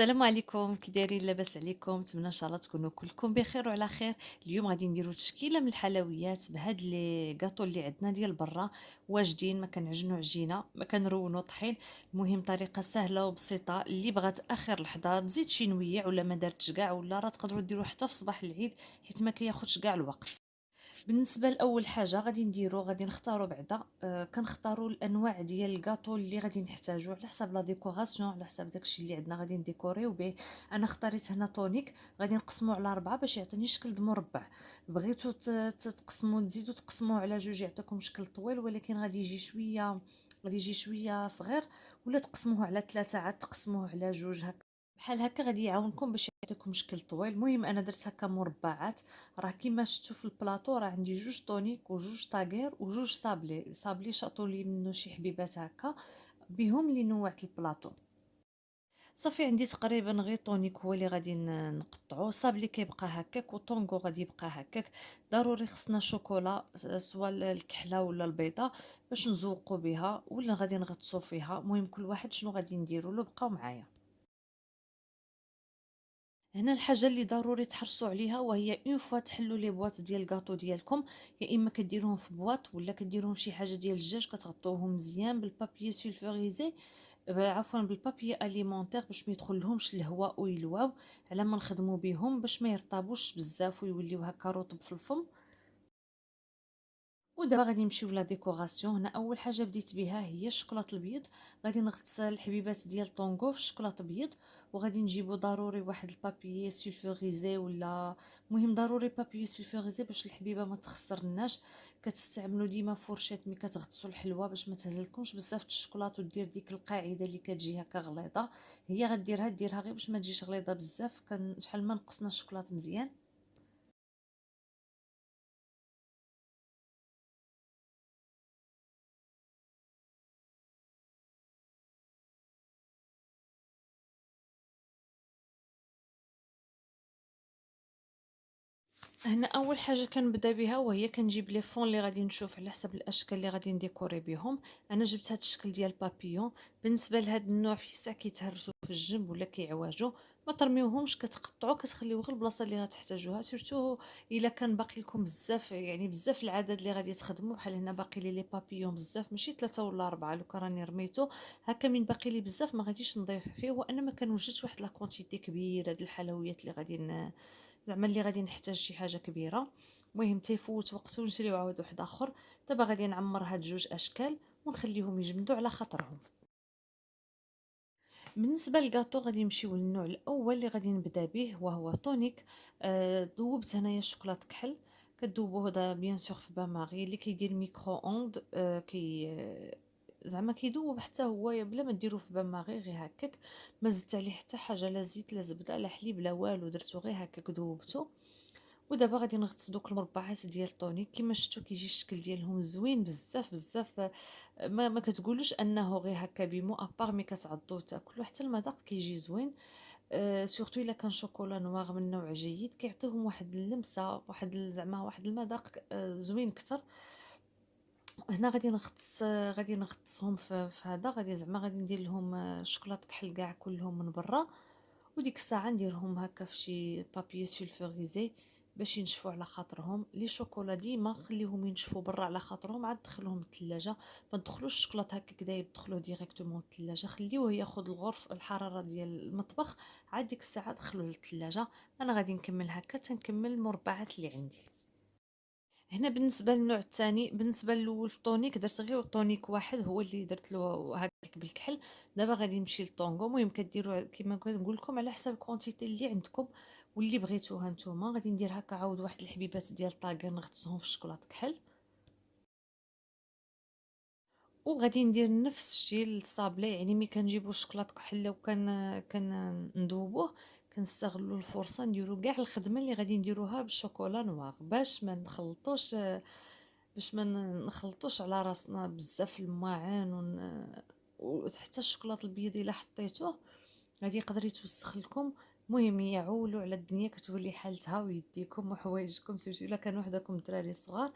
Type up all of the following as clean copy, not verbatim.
السلام عليكم، كي دايرين؟ لاباس عليكم؟ نتمنى ان شاء الله تكونوا كلكم بخير وعلى خير. اليوم غادي نديروا تشكيله من الحلويات بهاد لي غاطو اللي عندنا ديال برا، واجدين، ما كنعجنوا عجينه، ما كنرونوا طحين. المهم طريقه سهله وبسيطه، اللي بغات اخر لحظه تزيد شي نويع ولا ما دارتش كاع، ولا راه تقدروا ديروا حتى في صباح العيد حيت ما كياخذش كاع الوقت. بالنسبه لاول حاجه غادي نختاروا بعدا، كنختاروا الانواع ديال الكاطو اللي غادي نحتاجو على حسب لا ديكوراسيون، على حسب داكشي اللي عندنا غادي نديكوريو به. انا اختاريت هنا طونيك، غادي نقسمو على 4 باش يعطيني شكل د مربع. بغيتو تقسمو، تزيدو تقسموه على جوج يعطيكم شكل طويل، ولكن غادي يجي شويه صغير. ولا تقسموه على 3 عاد تقسموه على جوج هكا، بحال هكا غادي يعاونكم باش يعطيكم شكل طويل. المهم انا درت هكا مربعات. راه كيما شفتوا في البلاطو راه عندي جوج طونيك وجوج طاغير وجوج صابلي شاطوا لي منه شي حبيبات هكا، بهم اللي نوعت البلاطو. صافي عندي تقريبا غير طونيك هو اللي غادي نقطعو، صابلي كيبقى هكاك وطونغو غادي يبقى هكاك. ضروري خصنا شوكولا، سواء الكحله ولا البيضه، باش نزوقو بها ولا غادي نغطسو فيها. المهم كل واحد شنو غادي نديرو له، بقاو معايا. هنا الحاجه اللي ضروري تحرصوا عليها، وهي اون فوا تحلوا لي بواط ديال الكاطو ديالكم، يا اما كديروهم في بواط ولا كديروهم شي حاجه ديال الدجاج، كتغطوهم مزيان بالبابي سولفوريزي، عفوا بالبابي اليمونتير، باش ما يدخلهمش الهواء ويلواو على ما نخدموا بهم، باش ما يرطبوش بزاف ويوليو هكا رطب في الفم. ودابا غادي نمشيو لا ديكوراسيون. هنا اول حاجه بديت بها هي الشوكولاط البيض. غادي نغطس الحبيبات ديال طونغو في الشوكولاط البيض، وغادي نجيبو ضروري واحد البابي سولفوريزي، ولا المهم ضروري بابي سولفوريزي باش الحبيبه ما تخسرناش. كتستعملوا ديما فورشيط ملي كتغطسوا الحلوى باش ما تهزلكمش بزاف الشوكولاط، ودير ديك القاعده اللي كتجي هكا غليظه. هي ديرها غير باش ما تجيش غليظه بزاف. شحال ما نقصنا الشوكولاط مزيان. هنا اول حاجه كنبدا بها، وهي كنجيب لي فون اللي غادي نشوف على حسب الاشكال اللي غادي نديكوري بهم. انا جبت هذا الشكل ديال بابيون. بالنسبه لهذا النوع في الساعه كيتهرسوا في الجنب ولا كيعواجوا، ما ترميوهمش، كتقطعوا كتخليو غير البلاصه اللي غتحتاجوها. سورتو الا كان باقي لكم بزاف، يعني بزاف العدد اللي غادي تخدموا، بحال هنا باقي لي بابيون بزاف، ماشي 3 ولا 4، لو كان راني رميتو هكا من باقي لي بزاف ما غاديش نضيف فيه. وانا ما كنوجدش واحد لا كونتيتي كبيره د الحلويات اللي غادي زعما اللي غادي نحتاج شي حاجه كبيره. المهم تيفوت وقت ونشريو عاود واحد اخر. دابا غادي نعمر هاد جوج اشكال ونخليهم يجمدوا على خاطرهم. بالنسبه للكاطو غادي نمشيو للنوع الاول اللي غادي نبدا به، وهو طونيك. ذوبت هنايا الشوكولاط كحل. كدوبوه دا بيان سور في بان ماغي اللي كيدير ميكرو اوند، كي زعما كيدوب حتى هو بلا ما ديروه في بان ماغي، غير هكاك. ما زدت عليه حتى حاجه، لا زيت لا زبده لا حليب لا والو، درتو غير هكاك ذوبته. ودابا غادي نغطس دوك المربعات ديال الطونيك. كما شفتوا كيجي الشكل ديالهم زوين بزاف بزاف. ما كتقولوش انه غير هكا بيمو ابار، مي كتعضوه تاكلوا حتى المذاق كيجي زوين. سورتو الا كان شوكولا نوار من نوع جيد كيعطيهم واحد اللمسه، زعما واحد المذاق زوين اكثر. هنا غادي نغطسهم في هذا. غادي زعما غادي ندير لهم الشوكولاط كحل كاع كلهم من برا، وديك الساعه نديرهم هكا في شي بابي سولفوريزي باش ينشفوا على خاطرهم. لي شوكولا ديما خليهم ينشفوا برا على خاطرهم، عاد دخلهم الثلاجه. ما تدخلوش الشوكولاط هكاك دايب دخلوه ديريكتومون الثلاجه، خليوه ياخذ الغرف الحراره ديال المطبخ، عاد ديك الساعه دخلوه للثلاجه. انا غادي نكمل هكا تنكمل المربعات اللي عندي. هنا بالنسبه للنوع الثاني، بالنسبه للاول في طونيك درت غير طونيك واحد هو اللي درت له هكاك بالكحل. دابا غادي نمشي للطونغو. المهم كديروا كما كنقول لكم على حسب الكونتيتي اللي عندكم واللي بغيتوها نتوما. غادي ندير هكا عاود واحد الحبيبات ديال طاغير نغطسهم في الشوكولاط كحل، وغادي ندير نفس الشيء للصابلي. يعني ملي كنجيبو الشوكولاط كحل كان ندوبوه، كنستغلوا الفرصه نديرو كاع الخدمه اللي غادي نديروها بالشوكولا نوار، باش ما نخلطوش على راسنا بزاف الماعن وحتى الشوكولاط البيض الا حطيتوه غادي يقدر يتوسخ لكم. المهم يعولوا على الدنيا كتولي حالتها ويديكم وحوايجكم، سيرتو الا كانوا وحدكم الدراري صغار.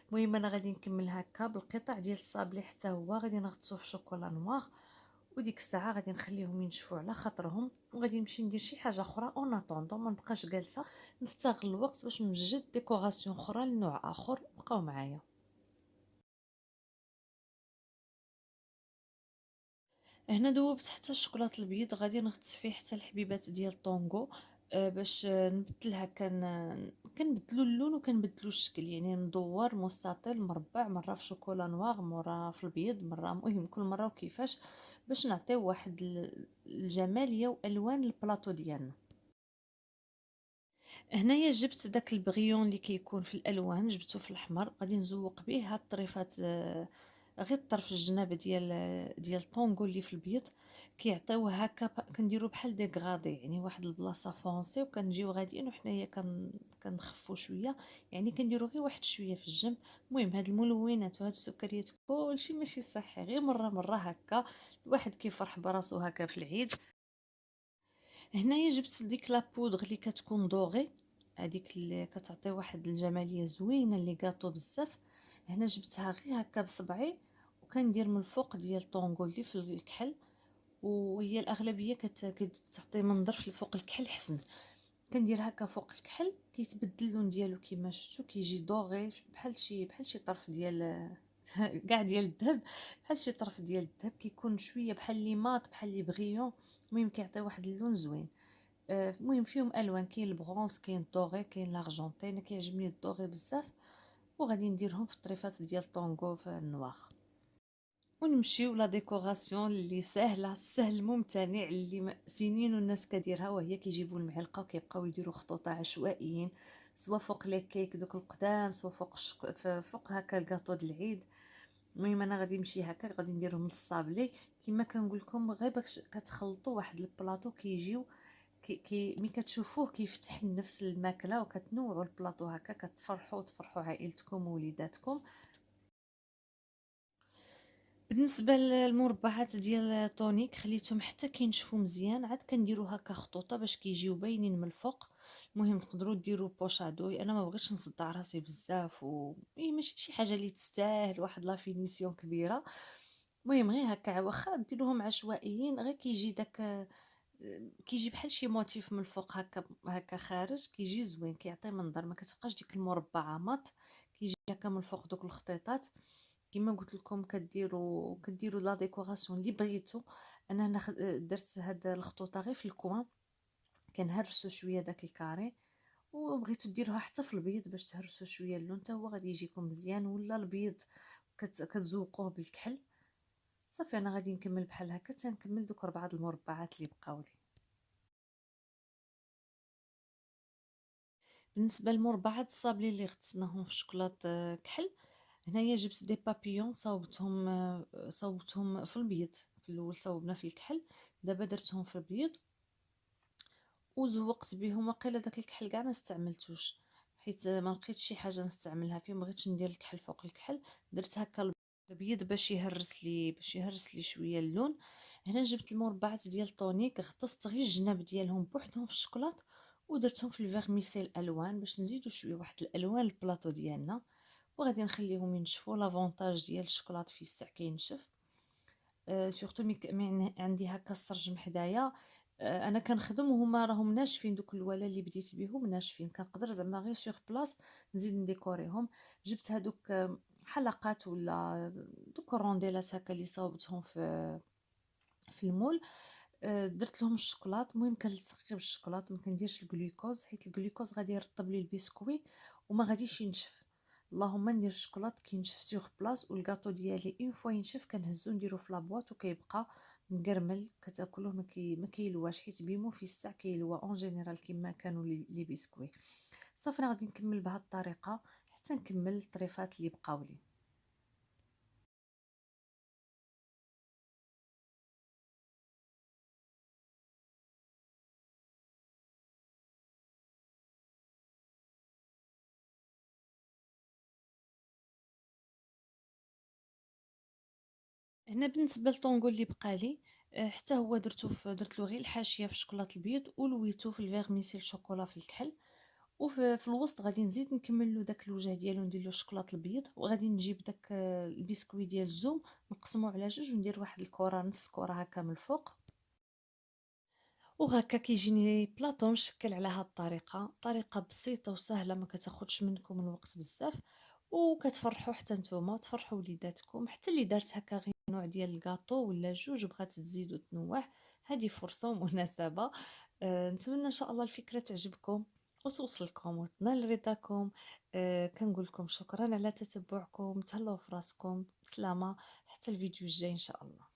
المهم انا غادي نكمل هكا بالقطع ديال الصابلي، حتى هو غادي نغطسوه في شوكولا نوار. وديك الساعه غادي نخليهم ينشفوا على خاطرهم، وغادي نمشي ندير شي حاجه اخرى اون اتوندون، ما نبقاش جالسه نستغل الوقت باش نوجد ديكوراسيون اخرى لنوع اخر. بقاو معايا. هنا دوبت حتى الشوكولاط البيض، غادي نغطس فيه حتى الحبيبات ديال طونغو، باش نبدلها. كنبدلو اللون وكنبدلو الشكل، يعني مدور مستطيل مربع، مره في شوكولا نواغ، مره في البيض، مره المهم كل مره وكيفاش، باش نعطيو واحد الجماليه والوان البلاطو ديالنا. هنايا جبت داك البغيون اللي كيكون في الالوان، جبته في الاحمر، غادي نزوق به هاد الطريفات، غير طرف الجناب ديال الطونغو اللي في البيض، كيعطيوه هكا. كنديرو بحال دي غادي، يعني واحد البلاصه فونسي، وكنجيو غاديين وحنايا كنخفو شويه، يعني كنديرو غير واحد شويه في الجنب. المهم هاد الملونات وهاد السكريات كلشي ماشي صحي، غير مره مره هكا الواحد كيفرح براسو هكا في العيد. هنايا جبت ديك لابودغ اللي كتكون دوغي، هذيك اللي كتعطي واحد الجماليه زوينه اللي غاطو بزاف. هنا جبتها غير هكا بصبعي، وكندير من الفوق ديال طونغو اللي في الكحل، وهي الاغلبيه كتعطي منظر في فوق الكحل حسن. كندير هكا فوق الكحل، كيتبدل اللون ديالو كيما شفتو، كيجي دوغي بحال شي طرف ديال كاع ديال الذهب، بحال شي طرف ديال الذهب، كيكون شويه بحال لي مات، بحال لي بغيون. المهم كيعطي واحد اللون زوين. المهم فيهم الوان، كاين البرونز، كاين الدوغي، كاين لارجونتي. انا كيعجبني الدوغي بزاف، وغادي نديرهم في الطريفات ديال طونغو في النواخ. ونمشيو لا ديكوراسيون اللي سهله، سهل ممتنع، اللي سنين والناس كديرها، وهي كيجيبوا المعلقه وكيبقاو يديروا خطوطه عشوائيين، سوا فوق لي كيك دوك القدام، سوا فوق فوق هكا الكاطو د العيد. المهم انا غادي نمشي هكا، غادي نديرهم للصابلي كما كنقول لكم، غير باش كتخلطوا واحد البلاطو كيجيو ملي كتشوفوه كيفتح نفس الماكله، وكتنوعوا البلاطو هكا، كتفرحوا وتفرحوا عائلتكم ووليداتكم. بالنسبه للمربعات ديال طونيك، خليتهم حتى كينشفوا مزيان، عاد كنديروا هكا خطوطه باش كيجيو باينين من الفوق. المهم تقدروا ديروا بوشادوي، انا ما بغيتش نصدع راسي بزاف، ماشي شي حاجه اللي تستاهل واحد لا فينيسيون كبيره. المهم غير هكا، واخا ديروهم عشوائيين، غير كيجي داك، كيجي بحال شي موتيف من الفوق هكا هكا خارج، كيجي زوين، كيعطي منظر، ما كتبقاش ديك المربعه مات، كيجي هكا من الفوق دوك الخطيطات. كما قلت لكم كديروا لا ديكوراسيون اللي بغيتو. انا هنا درت هاد الخطوطه غير في الكوان، كنهرسوا شويه داك الكاري، وبغيتو ديروها حتى في البيض باش تهرسوا شويه اللون، حتى هو غادي يجيكم مزيان، ولا البيض كتزوقوه بالكحل. صافي انا غادي نكمل بحال هكا، تنكمل دوك 4 المربعات اللي بقاو لي. بالنسبه للمربعات الصابلي اللي غطسناهم في شوكولاط كحل، هنايا جبت دي بابيون، صوبتهم في البيض. في الاول صوبنا في الكحل، دابا درتهم في البيض وزوقت بهم. واقيلا داك الكحل كاع ما استعملتوش، حيت ما لقيتش شي حاجه نستعملها فيه، ما بغيتش ندير الكحل فوق الكحل. درت هكا البيض باش يهرس لي شويه اللون. هنا جبت المربعات ديال طونيك، غطست غير الجناب ديالهم بوحدهم في الشوكولاط، ودرتهم في الفيرميسيل الوان باش نزيدو شويه واحد الالوان البلاطو ديالنا. وغادي نخليهم ينشفوا. لافونتاج ديال الشوكولاط في الساع كينشف، سورتو مي عندي هكا السرجم حدايا. انا كنخدم وهما راهم ناشفين، دوك الولا اللي بديت بهم ناشفين، كنقدر زعما غير سور بلاص نزيد نديكوريهم. جبت هذوك حلقات ولا دوك الرونديلات هكا اللي صاوبتهم في المول، درت لهم الشوكولاط. المهم كنلصق غير بالشوكولاط، ما كنديرش الجلوكوز، حيت الجلوكوز غادي يرطب لي البسكوي وما غاديش ينشف. اللهم ندير الشوكولاط كينشف سيغ بلاص، والكاطو ديالي اون فوا ينشف كنهزو نديرو في لابواط وكيبقى مقرمل، كتاكلوه ما كيلواش، حيت بيمو في الساع كيلوا اون جينيرال كيما كانوا لي بسكوي. صافي انا غادي نكمل بهذه الطريقه حتى نكمل الطريفات اللي بقاو لي. هنا بالنسبه للطونغو اللي بقى لي، حتى هو درت له غير الحاشيه في الشوكولاط البيض، ولويته في الفيرميسيل شوكولا في الكحل. وفي الوسط غادي نزيد نكمّل له داك الوجه ديالو، ندير له الشكلاط البيض، وغادي نجيب داك البسكوي ديال الزوم نقسمو على جوج وندير واحد الكرة، نص كرة هكا من الفوق. وهكا كيجيني بلاطو مشكل على هاد الطريقة، طريقة بسيطة وسهلة ما كتاخدش منكم الوقت بزاف، وكتفرحوا حتى نتوما وتفرحوا وليداتكم. حتى اللي دارت هكا غير نوع ديال الكاطو ولا جوج وبغات تزيد وتنوع، هذه فرصة ومناسبة. نتمنى ان شاء الله الفكرة تعجبكم وتوصلكم وتنال رضاكم. كنقول لكم شكرا على تتبعكم، تهلاو في راسكم، بسلامة، حتى الفيديو الجاي ان شاء الله.